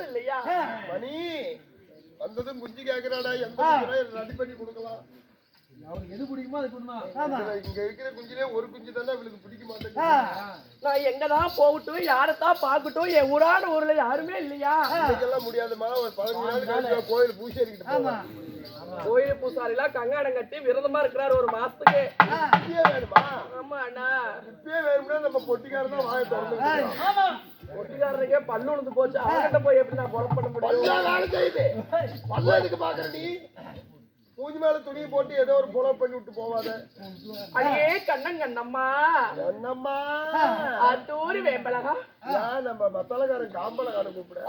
இல்லையா மணி வந்ததும் குஞ்சு கேக்குறாடா, எந்த ரெடி பண்ணி கொடுக்கலாம். அவருக்கு எது பிடிக்குமோ அது கொடுமா. இங்க இருக்கிற குஞ்சிலே ஒரு குஞ்சு தானே இவளுக்கு பிடிக்க மாட்டேங்குது. நான் எங்கதான் போகட்டும், யாரத்தான் பாக்கட்டும், என் ஊரான ஊர்ல யாருமே இல்லையா? இதெல்லாம் முடியாதுமா. ஒரு 15 நாள் கழிச்சு கோயில் பூசேரிக்கிட்டு போவோம். கோயில் பூசாரி எல்லாம் கங்காடம் கட்டி விரதமா இருக்கிறாரு ஒரு மாசத்துக்கு. இப்பயே வேணுமா? ஆமா அண்ணா, இப்பயே வேணும்னா நம்ம பொட்டிக்காரர் தான் வாயை திறந்து. பொட்டிக்காரனுக்கே பல்லு விழுந்து போச்சு. அவங்கிட்ட போய் எப்படி நான் பொழப்பு பண்ண முடியும்? வேலை செய்யுது. பல்ல எதுக்கு பாக்குற நீ? பூஜை மேல துணியை போட்டு ஏதோ ஒரு புலவு பண்ணி விட்டு போவாத. அடியே கண்ணங்கண்ணம்மா, என்னம்மா அத்தூரி வேம்பலகா, நம்ம மத்தளக்காரன் காம்பளக்காரன் கூப்பிட.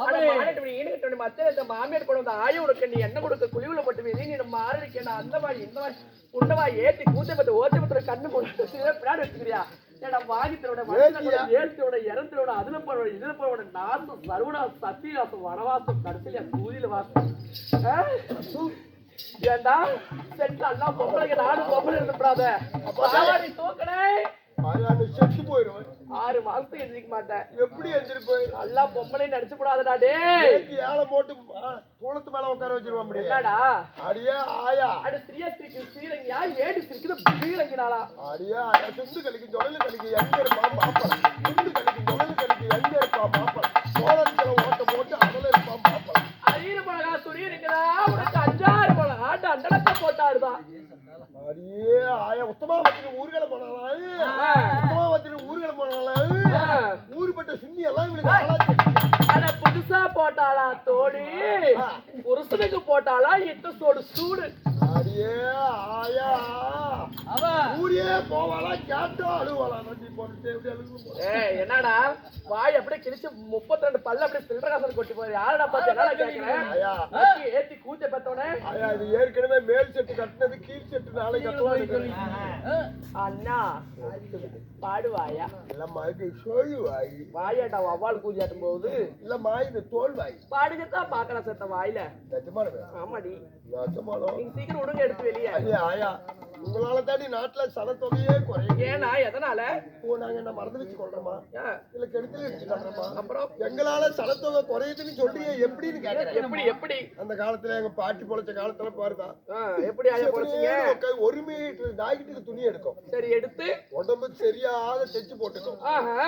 மத்த மாமியார் கூட வந்து ஆய உடுக்க, நீ என்ன கொடுக்க குழிவுல போட்டு நீ மாறிக்க, நான் அந்த மாதிரி இந்த மாதிரி உண்டவா ஏத்தி கூத்த பத்து ஓட்ட பத்திர கண்ணு போட்டு பின்னாடி வச்சுக்கிறியா? ஏன்னா வாகித்தோட ஏற்றோட இறந்தோட அதுல போட இதுல போட நாசம் சருவனா சத்தியாசம் வனவாசம் கடைசியில கூதியில வாசம். ஏண்டா செட்டு அண்ணா பொம்பளைங்க நானும் பொம்பளை இருந்துடாத தூக்கணே. செத்து போயிடும். 6 மாசத்துக்கு எந்திரிக்க மாட்டேன். எப்படி எந்திரிப்போய்? நல்லா பொம்பளை நடிச்சு கூடாதுடா. டே ஏழை போட்டு தூளத்து மேல உட்கார வச்சிருவான். என்னடா அடியே ஆயா, அட ஸ்ரீயா ஸ்ரீக்கு ஸ்ரீரங்கியா ஏடு ஸ்ரீக்கு ஸ்ரீரங்கினாளா? அடியே ஆயா, சுண்டு கலிக்கு ஜொலலு கலிக்கு எங்க இருப்பா மாப்பளம். சுண்டு கலிக்கு ஜொலலு கலிக்கு எங்க இருப்பா மாப்பளம். சோழத்துல ஓட்ட போட்டு அதுல இருப்பா மாப்பளம். அரியர் மிளகா துணி இருக்குதா உனக்கு 5-6 மிளகா அண்டடத்தை போட்டாடுதான். அடியே ஆயா, உத்தமா வச்சு ஊர்களை போனாலும் உத்தமா வச்சு ஊர்களை போனாலும் ஊருப்பட்ட சுண்ணி எல்லாம் இவனுக்கு ஆனா புதுசா போட்டாளா தோடு, புருஷனுக்கு போட்டாளா இட்ட சோடு சூடு. அடியே ஆயா, ஊரே போவாளா கேட்டா அழுவாளா? நன்றி போட்டு எப்படி அழுகு? என்னடா வாய் அப்படியே கிழிச்சு 32 பல்ல அப்படியே சில்லறகாசல் கொட்டி போய் யாரடா பார்த்து என்னடா கேக்குறேன்? ஏத்தி கூச்ச பத்தோனே ஆயா, இது ஏற்கனவே மேல் செட்டு கட்டினது கீழ் செட்டு நாளை கட்டுவாங்க. அண்ணா பாடுவாயா? இல்லம்மா, இது சொல்லு வாய். வாயாட்டா வவ்வால் கூஞ்சாட்டும் போது இல்லம்மா, இது தோல் வாய். பாடுகத்தான் பாக்கலாம் செத்த வாயில. ஆமாடி, நிஜமானோ? நீங்க சீக்கிரம் விடுங்க எடுத்து வெளியே. ஆயா, உங்களால தாண்டி நாட்டுல சனத்தொகையே குறையும். ஏன்னா எதனால? நாங்க என்ன மறந்து வச்சு கொள்றோமா? இல்ல கெடுத்து வச்சு கொள்றோமா? அப்புறம் எங்களால சனத்தொகை குறையுதுன்னு சொல்றீங்க, எப்படின்னு கேக்குறேன். எப்படி எப்படி? அந்த காலத்துல எங்க பாட்டி பொழைச்ச காலத்துல பாருதான் எப்படி ஆயா பொழைச்சீங்க? 1 மீட்டர் நாய்கிட்டு துணி எடுக்கும். சரி, எடுத்து உடம்பு சரியாத தைச்சு போட்டுக்கும்.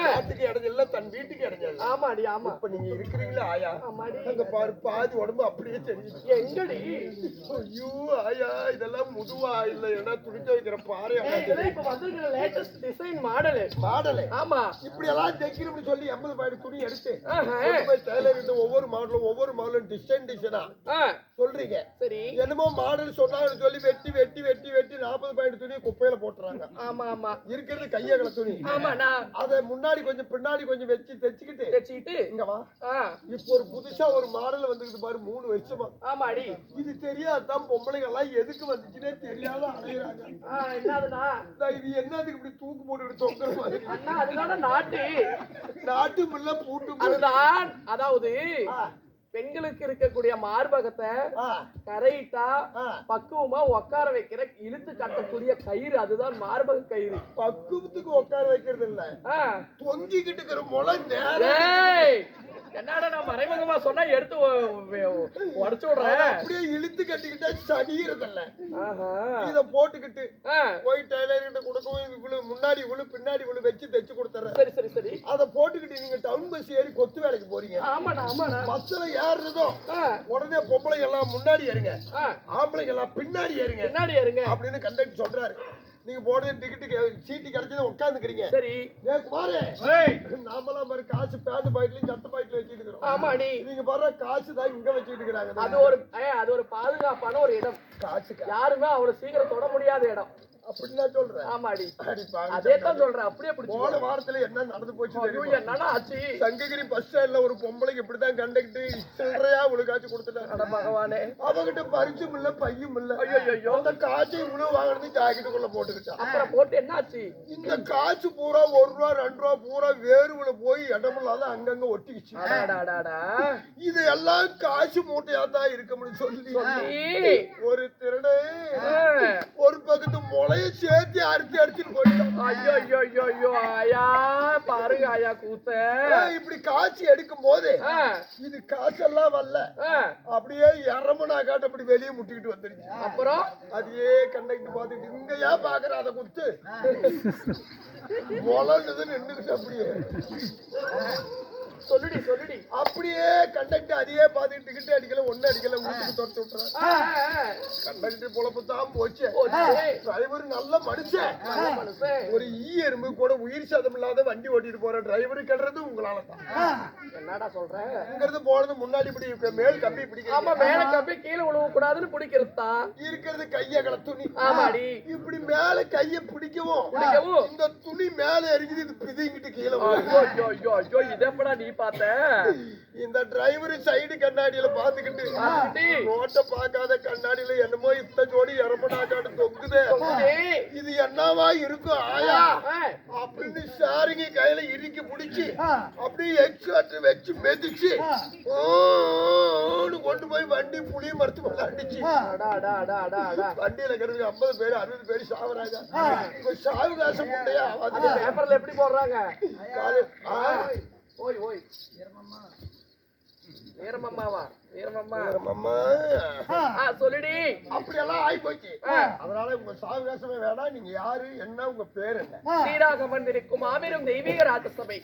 நாட்டுக்கு இடைஞ்சல, தன் வீட்டுக்கு இடைஞ்சல. ஆமாடி ஆமா. இப்ப நீங்க இருக்கிறீங்களா ஆயா? ஆமாடி. அங்க பாரு, பாதி உடம்பு அப்படியே தெரியுது. எங்கடி? ஐயோ ஆயா, இதெல்லாம் முதுவா இல்ல ஏன்னா துணிச்சு வைக்கிற பாரு. இப்ப வந்திருக்கிற லேட்டஸ்ட் டிசைன் மாடல். ஆமா, இப்படி எல்லாம் தைக்கிறோம்னு சொல்லி 80 பாயிண்ட் துணி எடுத்து போய் டெய்லர் கிட்ட ஒவ்வொரு மாடலும் டிசைனா சொல்றீங்க. சரி, என்னமோ மாடல் சொன்னாங்கன்னு சொல்லி வெட்டி வெட்டி வெட்டி வெட்டி 40 பாயிண்ட் துணி குப்பையில போட்டுறாங்க. ஆமா ஆமா, இருக்கிறது கையகல துணி. ஆமாடா, அத முன்னாடி கொஞ்சம் பின்னாடி கொஞ்சம் வச்சுக்கிட்டு இங்க வா. இப்போ ஒரு புதுசா ஒரு மாடல் வந்துருக்கு பாரு, 3 வருஷமா. ஆமாடி, இது தெரியாதான் பொம்பளைங்க எல்லாம் எதுக்கு வந்துச்சுன்னே தெரியாத அலையறாங்க. என்னதுனா இது என்னதுக்கு இப்படி தூக்கு போட்டு தொங்குற மாதிரி? அண்ணா அதுதான நாட்டு முள்ள பூட்டு. அதுதான், அதாவது பெண்களுக்கு இருக்கக்கூடிய மார்பகத்தை கரையிட்டா பக்குவமா உட்கார வைக்கிற இழுத்து கட்டக்கூடிய கயிறு, அதுதான் மார்பக கயிறு. பக்குவத்துக்கு உட்கார வைக்கிறது இல்ல, தொங்கிக்கிட்டு இருக்கிற முளை என்னடா நான் மறைமுகமா சொன்னா எடுத்து உடச்சு விடுறேன். அப்படியே இழுத்து கட்டிக்கிட்டா சடிகிறதில்ல. இத போட்டுக்கிட்டு போய் டெய்லர் கிட்ட கொடுக்கவும் இவ்வளவு முன்னாடி இவ்வளவு பின்னாடி இவ்வளவு வச்சு தைச்சு கொடுத்துறேன். சரி சரி சரி. அதை போட்டுக்கிட்டு நீங்க டவுன் பஸ் ஏறி கொத்து வேலைக்கு போறீங்க. ஆமாடா ஆமாடா. பஸ்ல ஏறுறதோ உடனே பொம்பளைங்க எல்லாம் முன்னாடி ஏறுங்க, ஆம்பளைங்க எல்லாம் பின்னாடி ஏறுங்க அப்படின்னு கண்டக்டர் சொல்றாரு. நீங்க போடுற டிக்கெட் சீட்டு கிடைச்சத உட்காந்துக்கிறீங்க. சரி குமாரே, நாமெல்லாம் பாரு காசு பேண்ட் பாக்கெட்லயும் சட்ட பாக்கெட்ல வச்சுட்டு இருக்கோம். ஆமாடி, நீங்க பாரு காசு தான் இங்க வச்சுட்டு இருக்காங்க. அது ஒரு பாதுகாப்பான ஒரு இடம். காசுக்கு யாருமே அவ்வளவு சீக்கிரம் தொட முடியாத இடம். அப்படின்னா சொல்றேன். ஆமாடி, அதேதான் சொல்றேன். அப்படியே போன வாரத்துல என்ன நடந்து போச்சு? என்னன்னா ஆச்சு, சங்ககிரி பஸ் ஸ்டாண்ட்ல ஒரு பொம்பளைக்கு இப்படிதான் கண்டக்டர் சில்லறையா உங்களுக்காச்சும் கொடுத்துட்டாங்க. பகவானே, அவகிட்ட பரிசும் இல்ல பையும் இல்ல. ஐயோ, அந்த காசு இவ்வளவு வாங்கினது ஜாக்கெட்டுக்குள்ள போட்டுக்கிட்டான். அப்புறம் போட்டு என்னாச்சு? இந்த காசு பூரா 1 ரூபா 2 ரூபா பூரா வேறுவுல போய் இடமில்லாத அங்கங்க ஒட்டிக்கிச்சு. இது எல்லாம் காசு மூட்டையா தான் இருக்கும்னு சொல்லி ஒரு திருட ஒரு பக்கத்து முளை தலையை சேர்த்து அறுத்துட்டு போயிட்டோம். ஐயோ ஐயோ ஐயோ ஐயோ ஆயா பாருங்க ஆயா கூத்த இப்படி காய்ச்சி எடுக்கும் போது இது காய்ச்செல்லாம் வரல, அப்படியே இறமுனா காட்ட அப்படி வெளியே முட்டிக்கிட்டு வந்துருச்சு. அப்புறம் அதையே கண்டக்ட் பார்த்துட்டு இங்க ஏன் பாக்குற அதை குத்து மொளன்னு நின்றுக்கிட்டு அப்படியே சொல்லுடி சொல்லுடி. அப்படியே கண்டக்ட் அதையே பார்த்துட்டு டிக்கெட் அடிக்கல, ஒண்ணு அடிக்கல, வீட்டுக்கு துரத்து விட்டுறான். கண்டக்டர் பொழப்பு தான் போச்சு. டிரைவர் நல்ல மனுஷன், ஒரு எறும்பு கூட உயிர் சதம் இல்லாத வண்டி ஓட்டிட்டு போற டிரைவர் கெடுறது உங்களால தான். என்னடா சொல்றேன்? இங்கிறது போனது முன்னாடி இப்படி மேல் கம்பி பிடிக்க, ஆமா மேல கம்பி கீழே விழுவ கூடாதுன்னு பிடிக்கிறது தான் இருக்கிறது கையகல துணி. ஆமாடி இப்படி மேல கைய பிடிக்கவும் இந்த துணி மேல இருக்குது, இது பிதிங்கிட்டு கீழே. ஐயோ ஐயோ ஐயோ ஐயோ இதப்படா நீ பார்த்த? இந்த டிரைவர் சைடு கண்ணாடியில பாத்துக்கிட்டு ரோட்ட பாக்காத கண்ணாடியில என்னமோ இத்த ஜோடி இறப்படாக்காடு தொங்குதே, இது என்னவா இருக்கும் ஆயா அப்படின்னு சாரிங்க கையில இறுக்கி பிடிச்சி அப்படியே எக்ஸ்ட்ரா வச்சு மெதிச்சு கொண்டு போய் வண்டி புளிய மரத்து மேல அடிச்சு. வண்டியில இருக்கிறது 50 பேர் 60 பேர் சாவறாங்க. சாவுகாசம் முட்டையா பேப்பர்ல எப்படி போடுறாங்க? ஓய் ஓய் வீரமம்மாவா? வீரமம்மா சொல்லுடி. அப்படியெல்லாம் ஆகி போச்சு. அதனால உங்க சாவகாசமே வேணாம். நீங்க யாரு, என்ன, உங்க பேர் என்ன? ஸ்ரீராக வந்திருக்கும் மாபெரும் தெய்வீக ராஜசபை